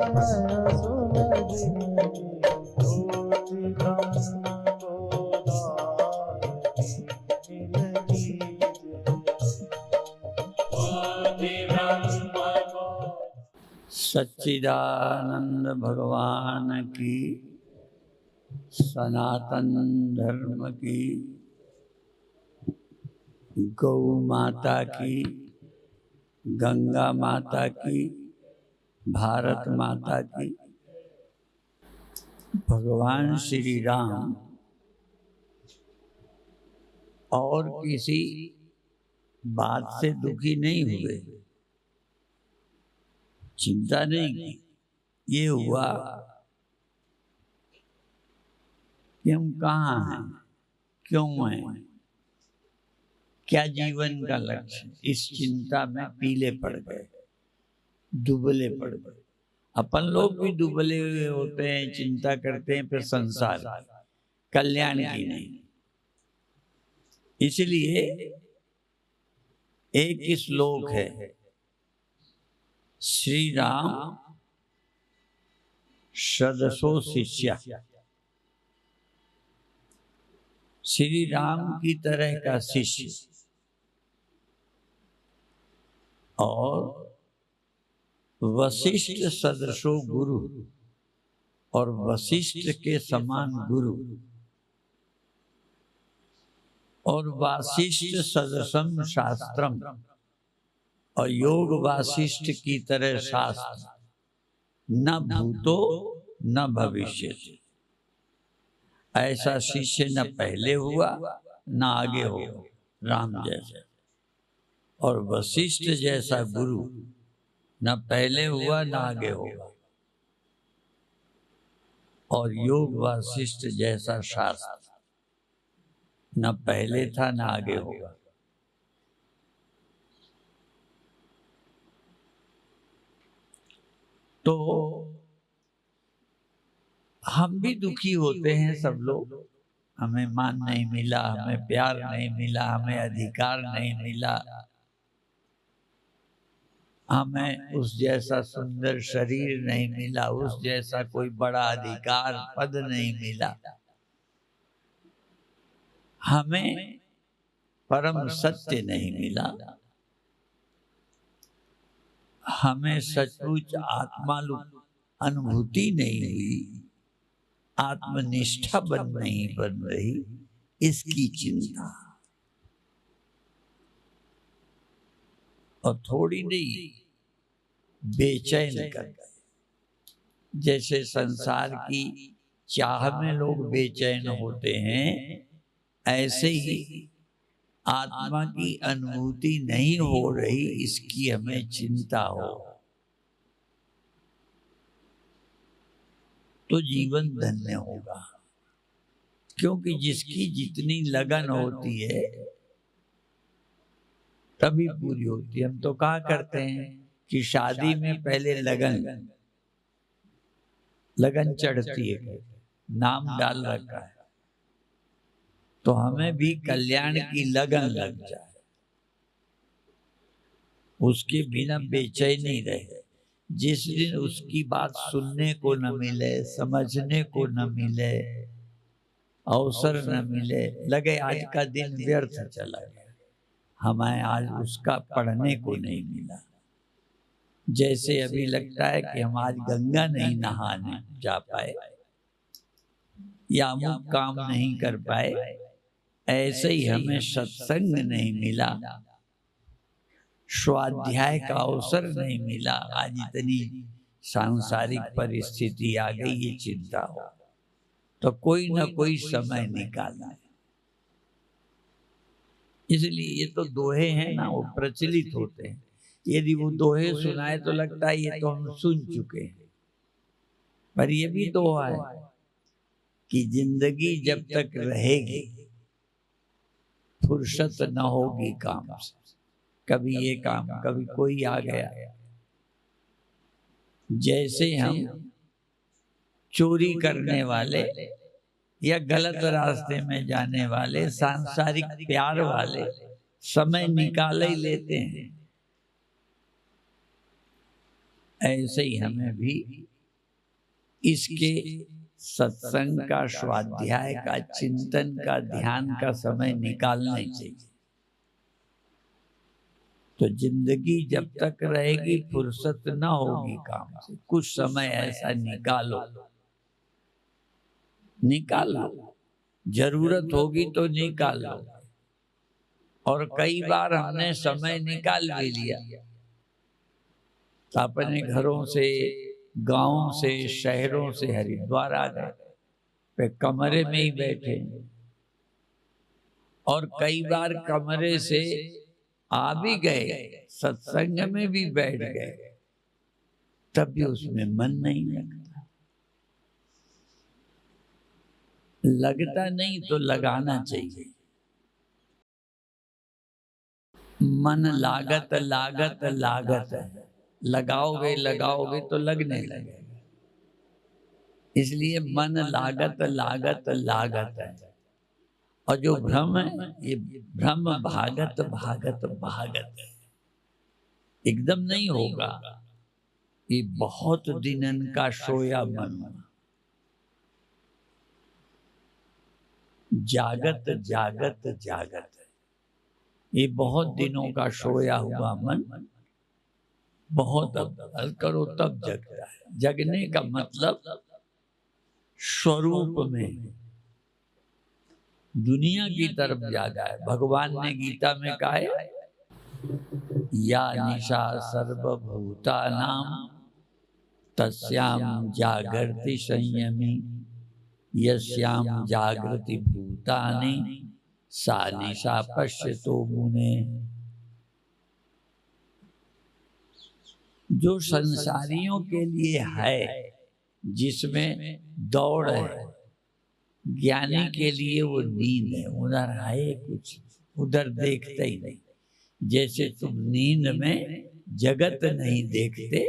नयन सुन जिनकी ज्योति ब्रह्म को दारती मिल सच्चिदानंद भगवान की, सनातन धर्म की, गौ माता की, गंगा माता की, भारत माता की। भगवान श्री राम और किसी बात से दुखी नहीं हुए, चिंता नहीं की। ये हुआ कि हम कहाँ हैं, क्यों हैं, क्या जीवन का लक्ष्य। इस चिंता में पीले पड़ गए, दुबले पड़ गए। अपन लोग भी दुबले हुए होते हैं, चिंता करते हैं फिर संसार कल्याण की नहीं। इसलिए एक श्लोक है, श्री राम सदसो शिष्य। श्री राम की तरह का शिष्य और वशिष्ठ सदृशो गुरु, और वशिष्ठ के समान गुरु, और वासिष्ठ सदृशम शास्त्रम, और योग वासिष्ठ की तरह शास्त्र। न भूतो न भविष्य, ऐसा शिष्य न पहले हुआ न आगे होगा राम जैसा। और वशिष्ठ जैसा गुरु न पहले हुआ न आगे होगा, और योग वासिष्ठ जैसा शास्त्र न पहले था न आगे होगा। तो हम भी दुखी होते हैं सब लोग। हमें मान नहीं मिला, हमें प्यार नहीं मिला, हमें अधिकार नहीं मिला, हमें उस जैसा सुंदर शरीर नहीं मिला, उस जैसा कोई बड़ा अधिकार पद नहीं मिला, हमें परम सत्य नहीं मिला, हमें सचमुच आत्मालु अनुभूति नहीं हुई, आत्मनिष्ठा नहीं बन रही, इसकी चिंता। और थोड़ी नहीं बेचैन कर गए। जैसे संसार की चाह में लोग बेचैन होते हैं, ऐसे ही आत्मा की अनुभूति नहीं हो रही, इसकी हमें चिंता हो तो जीवन धन्य होगा। क्योंकि जिसकी जितनी लगन होती है तभी पूरी होती है। हम तो कहा करते हैं कि शादी में पहले लगन चढ़ती है, नाम डाल रखा है। तो हमें भी कल्याण की लगन लग जाए, उसके बिना बेचैनी रहे। जिस दिन उसकी बात सुनने को न मिले, समझने को न मिले, अवसर न मिले, लगे आज का दिन व्यर्थ चला गया, हमें आज उसका पढ़ने को नहीं मिला। जैसे अभी लगता है कि हम आज गंगा नहीं नहाने जा पाए या अमुक काम नहीं कर पाए, ऐसे ही हमें सत्संग नहीं मिला, स्वाध्याय का अवसर नहीं मिला। आज इतनी सांसारिक परिस्थिति आ गई, ये चिंता हो तो कोई ना कोई समय निकालना है। इसलिए ये तो दोहे हैं ना, वो प्रचलित होते हैं। यदि वो दोहे सुनाए तो लगता है ये तो हम सुन चुके हैं, पर ये भी दोहा है कि जिंदगी जब तक रहेगी फुर्सत न होगी काम से। कभी ये काम, कभी कोई आ गया। जैसे हम चोरी करने वाले या गलत रास्ते में जाने वाले, सांसारिक प्यार वाले समय निकाल ही लेते हैं। ऐसे ही हमें भी इसके सत्संग का, स्वाध्याय का, चिंतन का, ध्यान का समय निकालना ही चाहिए। तो जिंदगी जब तक रहेगी फुर्सत न होगी काम से, कुछ समय ऐसा निकालो, निकालो, जरूरत होगी तो निकालो। और कई बार हमने समय निकाल भी लिया, तो अपने घरों से, गांवों से, शहरों से हरिद्वार आ गए, पे कमरे में ही बैठे। और कई बार कमरे से आ भी गए, सत्संग में भी बैठ गए, तब भी उसमें मन नहीं लगता। लगता नहीं तो लगाना चाहिए। मन लागत लागत लागत है, लगाओगे लगाओगे तो लगने लगेगा। इसलिए मन लागत लागत लागत है। और जो भ्रम है, ये भ्रम भागत भागत भागत है, एकदम नहीं होगा। ये बहुत दिनन का सोया मन, जागत जागत जागत है। ये बहुत दिनों का सोया हुआ मन बहुत अभ्यास करो तब जगता है। जगने का मतलब स्वरूप में, दुनिया की तरफ जागा है। भगवान ने गीता में कहा है, या निशा सर्वभूतानां तस्याम जागृति संयमी, यस्याम जागृति भूतानि सा निशा पश्यतो मुने। जो संसारियों के लिए है, जिसमें दौड़ है, ज्ञानी के लिए वो नींद है। उधर है कुछ, उधर देखते ही नहीं। जैसे तुम नींद में जगत नहीं देखते,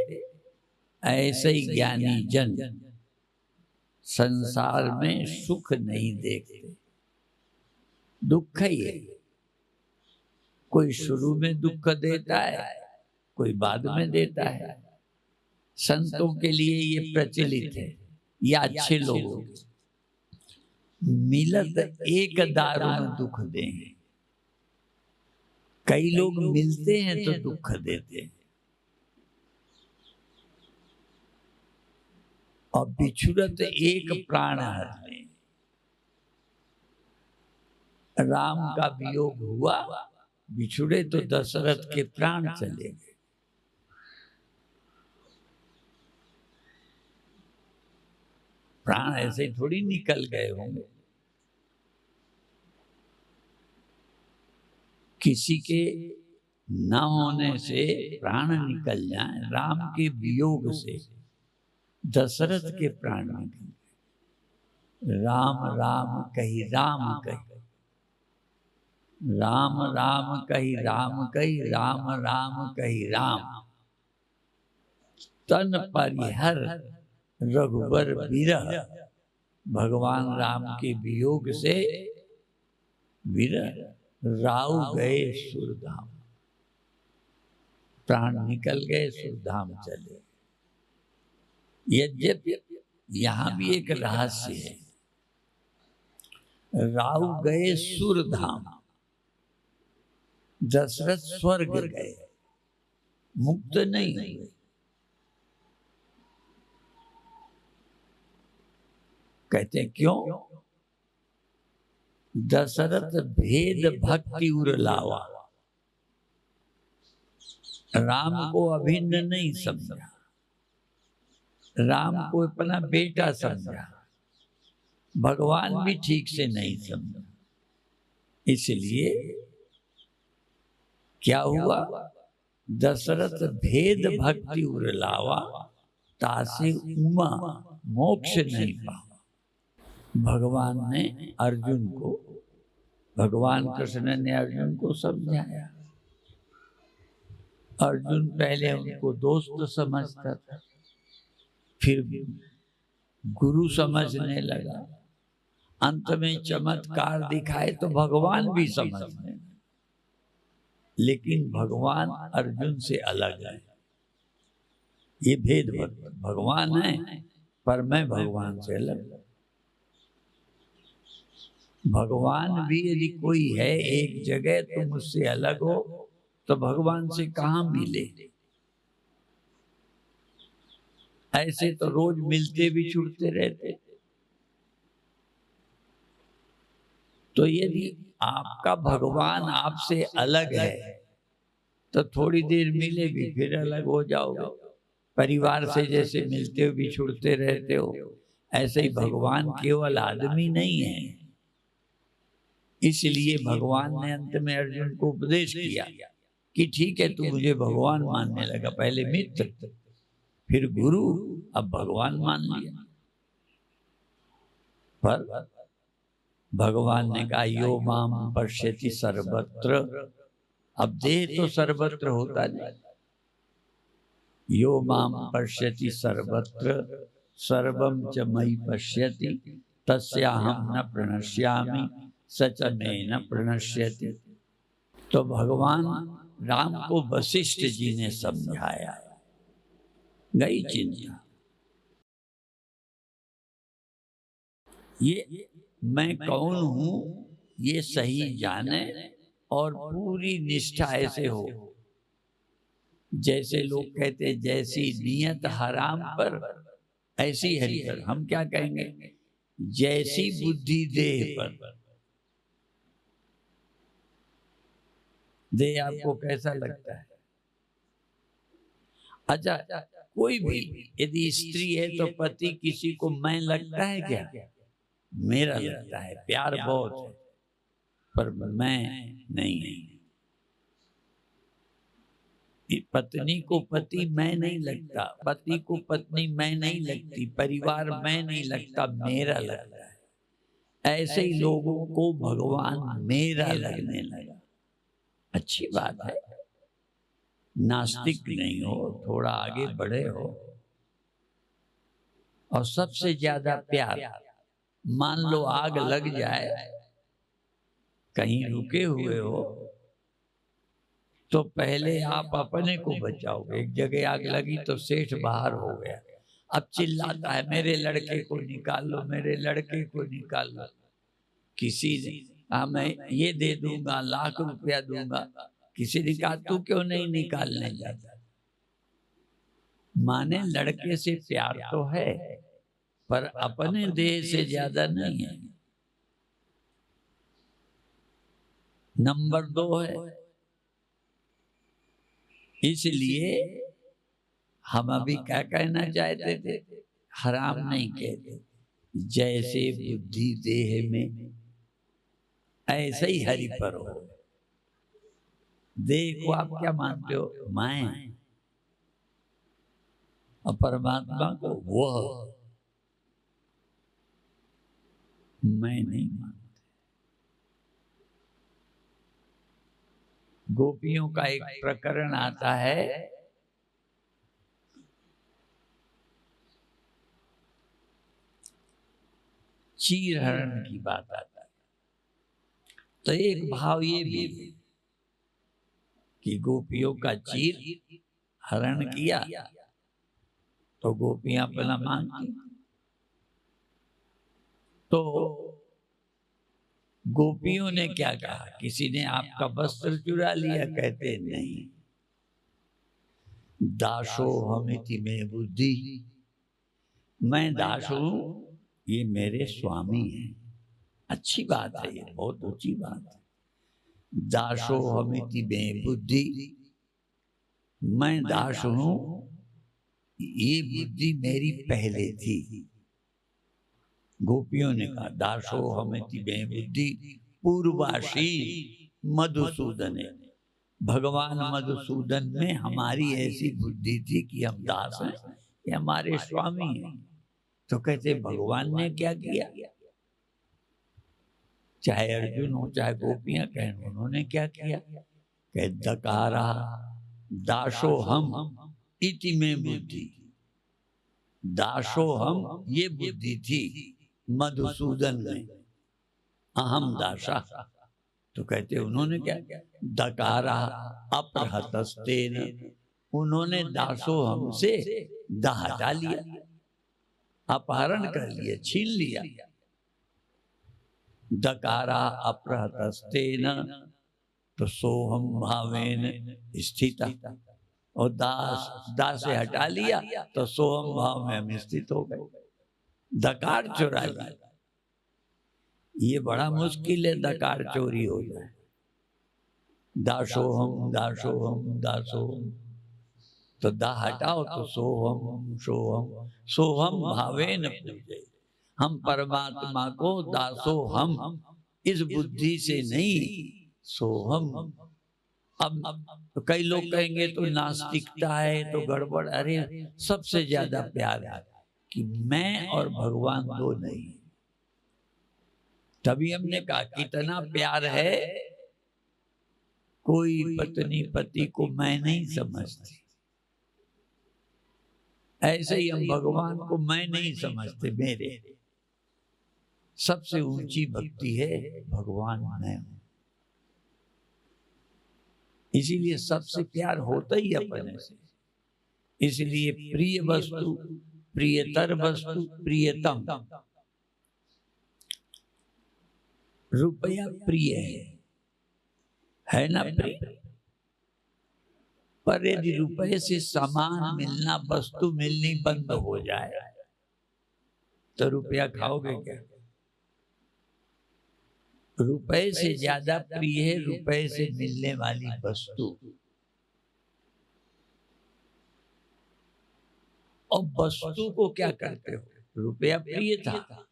ऐसे ही ज्ञानी जन संसार में सुख नहीं देखते। दुख ही है, कोई शुरू में दुख देता है, कोई बाद में देता है। संतों के लिए ये प्रचलित है, या अच्छे लोगों के मिलत एक दारुण दुख देंगे। कई लोग मिलते हैं तो दुख देते हैं, और बिछुड़त एक प्राण हर ले। राम का वियोग हुआ, बिछुड़े तो दशरथ के प्राण चले गए। प्राण ऐसे थोड़ी निकल गए होंगे। किसी के न होने से प्राण निकल जाए, राम के वियोग से दशरथ के प्राण निकल गए। राम राम कही राम कही, राम राम कही राम कही, राम राम कही राम। तन परिहर रघुबर विरह, भगवान राम के वियोग से विरह, राव गए सुरधाम। प्राण निकल गए, सुरधाम चले। यद्यपि यहां भी एक रहस्य है। राव गए सुरधाम, दशरथ स्वर्ग गए, मुक्त नहीं हुए। कहते हैं क्यों? दशरथ भेद भक्ति उर लावा, राम को अभिन्न नहीं समझा, राम को अपना बेटा समझा, भगवान भी ठीक से नहीं समझा। इसलिए क्या हुआ? दशरथ भेद भक्ति उर लावा, तासे उमा मोक्ष नहीं पावा। भगवान ने अर्जुन को, भगवान कृष्ण ने अर्जुन को समझाया। अर्जुन पहले उनको दोस्त समझता था, फिर गुरु समझने लगा, अंत में चमत्कार दिखाए तो भगवान भी समझने लगे। लेकिन भगवान अर्जुन से अलग है। ये भेद भगवान है पर मैं भगवान से अलग। भगवान भी यदि कोई है एक जगह तुम उससे अलग हो तो भगवान से कहाँ मिले? ऐसे तो रोज मिलते भी छूटते रहते। तो यदि आपका भगवान आपसे अलग है तो थोड़ी देर मिलेगी फिर अलग हो जाओगे। परिवार से जैसे मिलते हो भी छूटते रहते हो, ऐसे ही भगवान केवल आदमी नहीं है। इसलिए भगवान ने अंत में अर्जुन को उपदेश किया कि ठीक है तू मुझे भगवान मानने लगा, पहले मित्र फिर गुरु, अब भगवान मान लिया। पर भगवान ने कहा यो माम पश्यति सर्वत्र। अब देह तो सर्वत्र होता नहीं। यो माम पश्यति सर्वत्र सर्वम च मयि पश्यति तस्याहं न प्रणश्यामि सच में न प्रणश्यति। तो भगवान राम को वशिष्ठ जी ने समझाया, गई चिंता। ये मैं कौन हूं ये सही जाने और पूरी निष्ठा ऐसे हो। जैसे लोग कहते हैं जैसी नियत हराम पर ऐसी हरि पर, हम क्या कहेंगे जैसी बुद्धि देह पर। देह आपको कैसा लगता है? अच्छा, कोई भी यदि स्त्री है तो पति किसी को मैं लगता है क्या? मेरा लगता है, प्यार बहुत है पर मैं नहीं। पत्नी को पति मैं नहीं लगता, पति को पत्नी मैं नहीं लगती, परिवार मैं नहीं लगता, मेरा लगता है। ऐसे ही लोगों को भगवान मेरा लगने लगा। अच्छी बात है, नास्तिक नहीं हो, थोड़ा आगे बढ़े हो। और सबसे ज्यादा प्यार, मान लो आग लग जाए, कहीं रुके हुए हो तो पहले आप अपने को बचाओगे। एक जगह आग लगी तो सेठ बाहर हो गया, अब चिल्लाता है मेरे लड़के को निकाल लो, मेरे लड़के को निकाल लो। किसी ने कहा मैं ये दे दूंगा, लाख रुपया दूंगा, किसी ने कहा तू क्यों नहीं निकालने जाता? माने लड़के से प्यार तो है पर अपने देह से ज्यादा नहीं है। नंबर 2 है। इसलिए हम अभी क्या कहना चाहते थे, हराम नहीं कहते, जैसे बुद्धि देह में ऐसे ही हरि पर हो। देह को आप क्या मानते हो? मैं। और परमात्मा को वह मैं नहीं मानते। गोपियों का एक प्रकरण आता है, चीर हरण की बात आता है। तो एक भाव ये भी कि गोपियों का चीर हरण किया तो गोपियां अपना मांगती। तो गोपियों ने क्या कहा, किसी ने आपका वस्त्र चुरा लिया? कहते नहीं, दासो हमिति में बुद्धि, मैं दास हूं, ये मेरे स्वामी हैं। अच्छी बात है, ये बहुत ऊंची बात है। दासो हमिति में बुद्धि, मैं दास हूं, ये बुद्धि मेरी पहले थी। गोपियों ने कहा दासो हमिति में बुद्धि पूर्वाशी मधुसूदन, भगवान मधुसूदन में हमारी ऐसी बुद्धि थी कि हम दास हैं, ये हमारे स्वामी हैं। तो कहते भगवान ने क्या किया? चाहे अर्जुन हो चाहे गोपियां कहें, उन्होंने क्या किया? कह दकारा दासो हम इति में बुद्धि, दासो हम ये बुद्धि थी मधुसूदन में, अहम दासा। तो कहते उन्होंने क्या? दकारा अपहतस्तेन उन्होंने दासो हमसे दा हटा लिया, अपहरण कर लिया, छीन लिया। दकारा अपहृतस्तेन तो सोहम भावेन स्थिता, और दास से हटा लिया तो सोहम भाव में हम स्थित हो गए। दकार चुरा लिया, ये बड़ा मुश्किल है, दकार चोरी हो जाए। दासोहम दासोहम दासोहम, तो दा हटाओ तो सोहम सोहम, सोहम भावेन पूजे, हम परमात्मा को दासो हम इस बुद्धि से नहीं, सोहम। अब तो कई लोग कहेंगे तो नास्तिकता है, तो गड़बड़। अरे सबसे ज्यादा प्यार है कि मैं और भगवान दो नहीं। तभी हमने कहा कितना प्यार है, कोई पत्नी पति को मैं नहीं समझती, ऐसे ही हम भगवान को मैं नहीं समझते। मेरे सबसे ऊंची भक्ति है भगवान मैं हूं, इसीलिए सबसे प्यार होता ही अपने से। इसलिए प्रिय वस्तु, प्रियतर वस्तु, प्रियतम। रुपया प्रिय है ना प्रिय, पर यदि रुपये से सामान मिलना, वस्तु मिलनी बंद हो जाए तो रुपया खाओगे क्या? रुपये से ज्यादा प्रिय है रुपये से मिलने वाली वस्तु। और वस्तु को क्या करते हो? रुपया प्रिय था,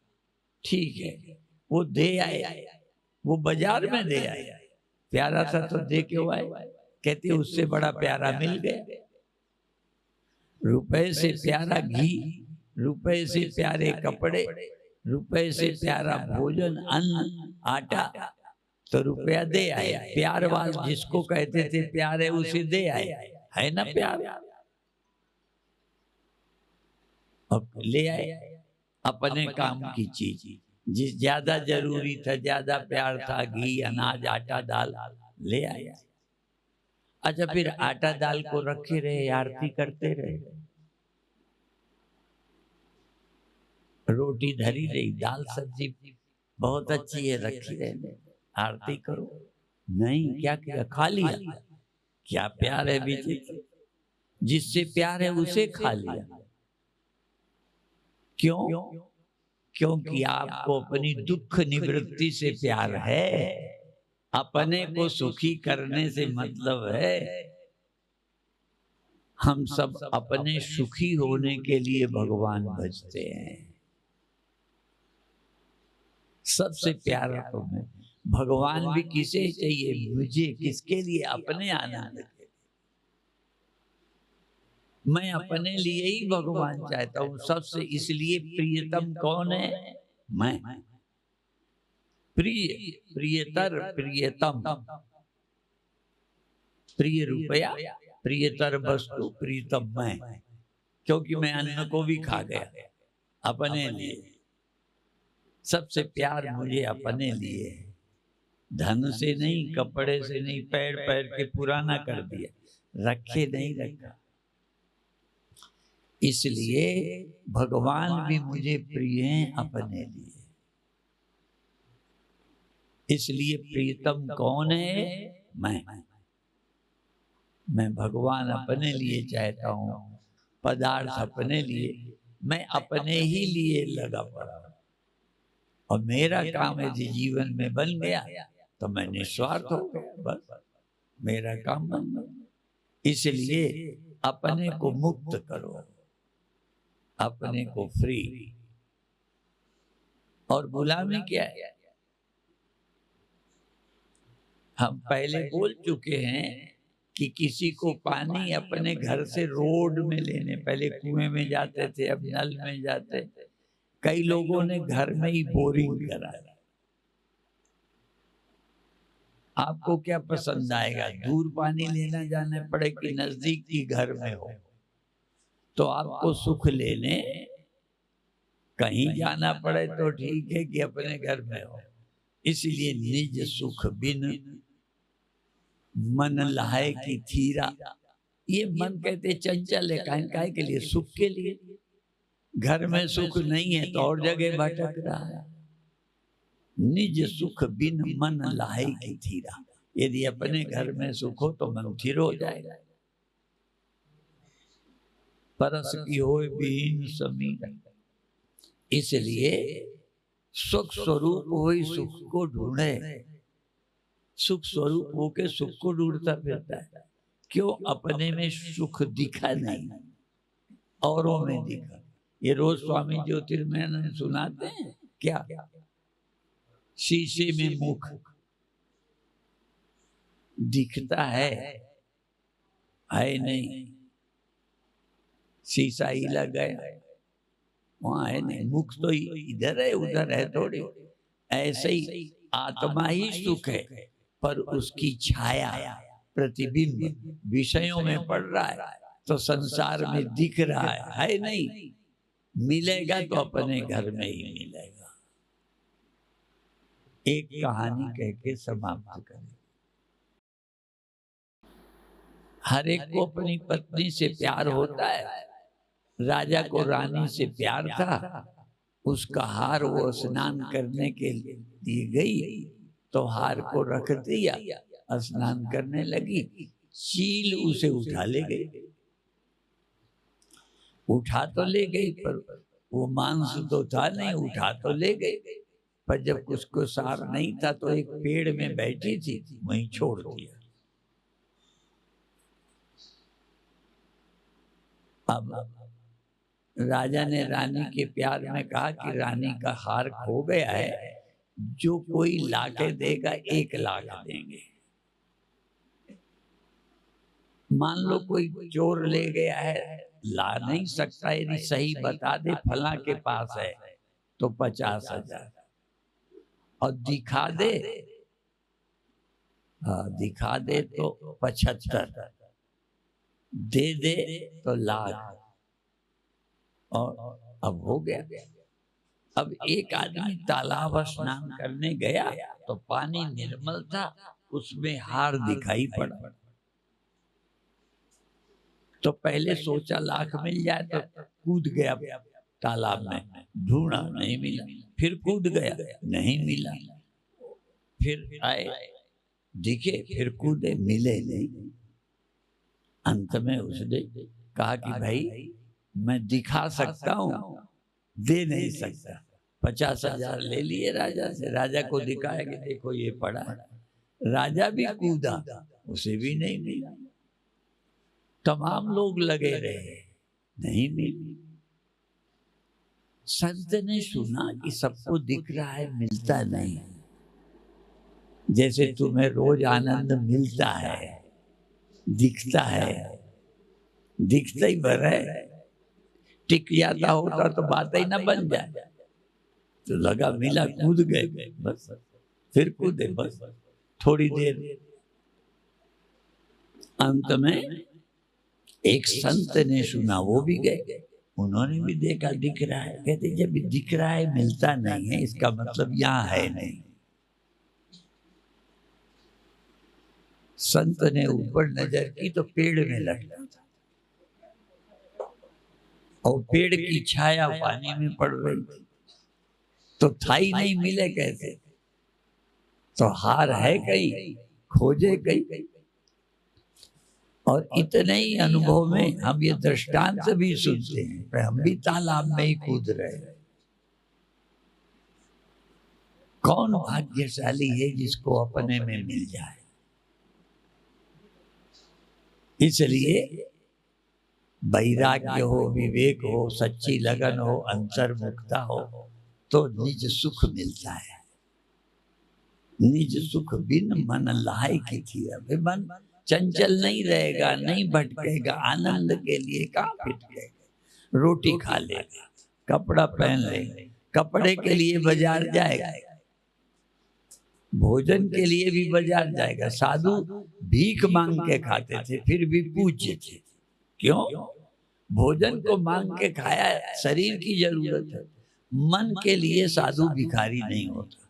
ठीक है, वो दे आए, वो बाजार में दे आए, प्यारा था तो दे क्यों आए? कहते उससे बड़ा प्यारा मिल गया। रुपए से प्यारा घी, रुपए से प्यारे कपड़े, रुपए से प्यारा भोजन, अन्न, आटा, तो रुपया दे आए। प्यार वाल जिसको कहते थे प्यार है, उसे दे आए, है ना प्यार। अब ले आए अपने काम की चीज, जिस ज्यादा जरूरी था, ज्यादा प्यार था, घी, अनाज, आटा, दाल, ले आए। अच्छा, फिर आटा दाल को रखे रहे, आरती करते रहे, रोटी धरी रही, दाल सब्जी बहुत अच्छी है, रखी रहे, आरती करो। नहीं, क्या किया? खा लिया। क्या प्यार है बीच, जिससे प्यार है उसे खा लिया। क्यों? क्योंकि आपको अपनी दुख निवृत्ति से प्यार है, अपने को सुखी करने से मतलब है। हम सब अपने सुखी होने के लिए भगवान भजते हैं। सबसे प्यारा तो मैं, भगवान भी किसे चाहिए? मुझे। किसके लिए? अपने आनंद के लिए। मैं अपने लिए ही भगवान चाहता हूं सबसे। इसलिए प्रियतम कौन है? मैं। प्रिय, प्रियतर, प्रियतम। प्रिय रुपया, प्रियतर वस्तु, प्रियतम मैं। क्योंकि मैं अन्न को भी खा गया अपने लिए। सबसे प्यार मुझे अपने लिए, धन से नहीं, कपड़े से नहीं, पैर पैर के पुराना कर दिया, रखे नहीं रखा। इसलिए भगवान भी मुझे प्रिय हैं अपने लिए। इसलिए प्रियतम कौन है? मैं भगवान अपने लिए चाहता हूं, पदार्थ अपने लिए, मैं अपने ही लिए लगा पड़ा। और मेरा काम यदि जीवन में बन गया तो मैं निस्वार्थ हो गया, बस मेरा काम बन गया। इसलिए अपने को मुक्त करो, अपने को फ्री। और गुलामी क्या है? हम पहले बोल चुके हैं कि किसी को पानी अपने घर से रोड में लेने, पहले कुएं में जाते थे, अब नल में जाते। कई लोगों ने घर में ही बोरिंग कराया। आपको क्या पसंद आएगा? दूर पानी लेना जाने पड़े कि नजदीक ही घर में हो? तो आपको सुख लेने कहीं जाना पड़े तो ठीक है कि अपने घर में हो। इसलिए निज सुख बिन मन लाए की थीरा, ये मन कहते चंचल है, काहे के लिए? सुख के लिए। घर में सुख नहीं है तो और जगह भटक रहा है। निज सुख बिन मन लाहे की थीरा। यदि अपने घर में सुख हो तो मन थिर हो जाएगा। परस की होए बीन समीर। इसलिए सुख स्वरूप होई सुख को ढूंढे। सुख स्वरूप होके सुख को ढूंढता फिरता है। क्यों? अपने में सुख दिखा नहीं, औरों में दिखा। ये रोज स्वामी ज्योतिर्मयानंद सुनाते हैं क्या? शीशे में मुख दिखता है नहीं, शीशा ही लग गया, वहां है नहीं, मुख तो इधर है उधर है थोड़ी। ऐसे ही आत्मा ही सुख है, पर उसकी छाया प्रतिबिंब विषयों में पड़ रहा है, तो संसार में दिख रहा है नहीं। मिलेगा तो अपने घर में ही मिलेगा। एक कहानी कह के समाप्त करें। हर एक को अपनी पत्नी से प्यार होता है। राजा को रानी से प्यार था। उसका हार वो स्नान करने के लिए गई तो हार को रख दिया, स्नान करने लगी, चील उसे उठा ले गई। उठा तो ले गई पर वो मांस तो था नहीं, उठा तो ले गई, पर जब उसको सार नहीं था तो एक पेड़ में बैठी थी, वहीं छोड़ दिया। अब राजा ने रानी के प्यार में कहा कि रानी का हार खो गया है, जो कोई लाके देगा 1 लाख देंगे। मान लो कोई चोर ले गया है, ला नहीं सकता, यदि सही बता दे फला के पास है तो 50,000, और दिखा दे तो 75, दे तो लाख। और अब हो गया। अब एक आदमी तालाब स्नान करने गया तो पानी निर्मल था, उसमें हार दिखाई पड़ा। तो पहले सोचा लाख मिल जाए, तो कूद गया तालाब में, ढूंढा नहीं मिला, फिर कूद गया नहीं मिला, फिर आए दिखे, फिर कूदे मिले नहीं। अंत में उसने कहा कि भाई मैं दिखा सकता हूँ, दे नहीं सकता। 50,000 ले लिए राजा से, राजा को दिखाया कि देखो ये पड़ा है। राजा भी कूदा, उसे भी नहीं मिला। तमाम लोग लगे रहे, नहीं मिली। संत ने सुना कि सबको दिख रहा है, मिलता नहीं। जैसे तुम्हें रोज आनंद मिलता है, दिखता है, दिखता ही भर है, टिक जाता होता तो बात ही ना बन जाए। तो लगा मिला, कूद गए, बस फिर कूदे, बस थोड़ी देर। अंत में एक संत ने सुना, वो भी गए, उन्होंने भी देखा दिख रहा है। कहते जब दिख रहा है मिलता नहीं है, इसका मतलब यहाँ है नहीं। संत ने ऊपर नजर की तो पेड़ में लटका था, और पेड़ की छाया पानी में पड़ रही थी, तो था ही नहीं, मिले कैसे? तो हार है कहीं, खोजे कहीं। और इतने ही अनुभव में हम ये दृष्टांत भी सुनते हैं, पर हम भी तालाब में ही कूद रहे हैं। कौन भाग्यशाली है जिसको अपने में मिल जाए? इसलिए वैराग्य हो, विवेक हो, सच्ची लगन हो, अंतर्मुखता हो, तो निज सुख मिलता है। निज सुख बिन मन लाए की थी। अभी मन चंचल नहीं रहेगा, नहीं भटकेगा, आनंद के लिए कहाँ भटकेगा। रोटी खा लेगा, कपड़ा पहन लेगा, कपड़े के लिए बाजार जाएगा, भोजन के लिए भी बाजार जाएगा। साधु भीख मांग के खाते थे, फिर भी पूज्य थे। क्यों? भोजन को मांग के खाया, शरीर की जरूरत है। मन के लिए साधु भिखारी नहीं होता।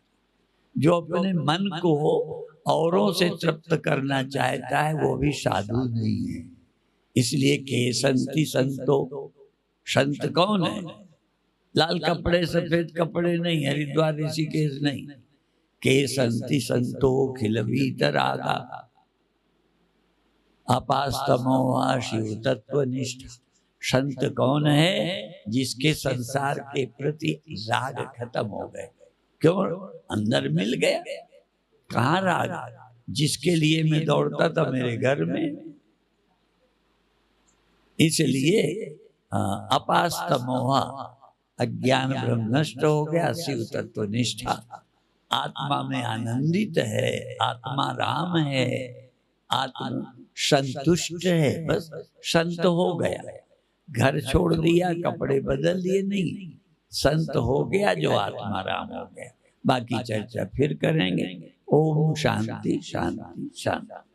जो अपने मन को औरों से तृप्त करना चाहता है, वो भी साधु नहीं है। इसलिए केसंती संतो, संत कौन है? लाल कपड़े सफेद कपड़े नहीं, हरिद्वार ऋषिकेश नहीं। केसंती संतो खिल वीतरागा, अपास्तमोहा शिव तत्व निष्ठ। संत कौन है? जिसके संसार के प्रति राग खत्म हो गए। क्यों? अंदर मिल गया। कहाँ राग? जिसके लिए मैं दौड़ता था मेरे घर में। इसलिए अपास्तमोहा, अज्ञान ब्रह्म नष्ट हो गया, शिव तत्व निष्ठा, आत्मा में आनंदित है, आत्मा राम है, आत्मा संतुष्ट है, बस संत हो गया। घर छोड़ दिया, कपड़े बदल दिए, नहीं, संत हो गया जो आत्मा राम हो गया। बाकी चर्चा फिर करेंगे। ओम शांति शांति शांति।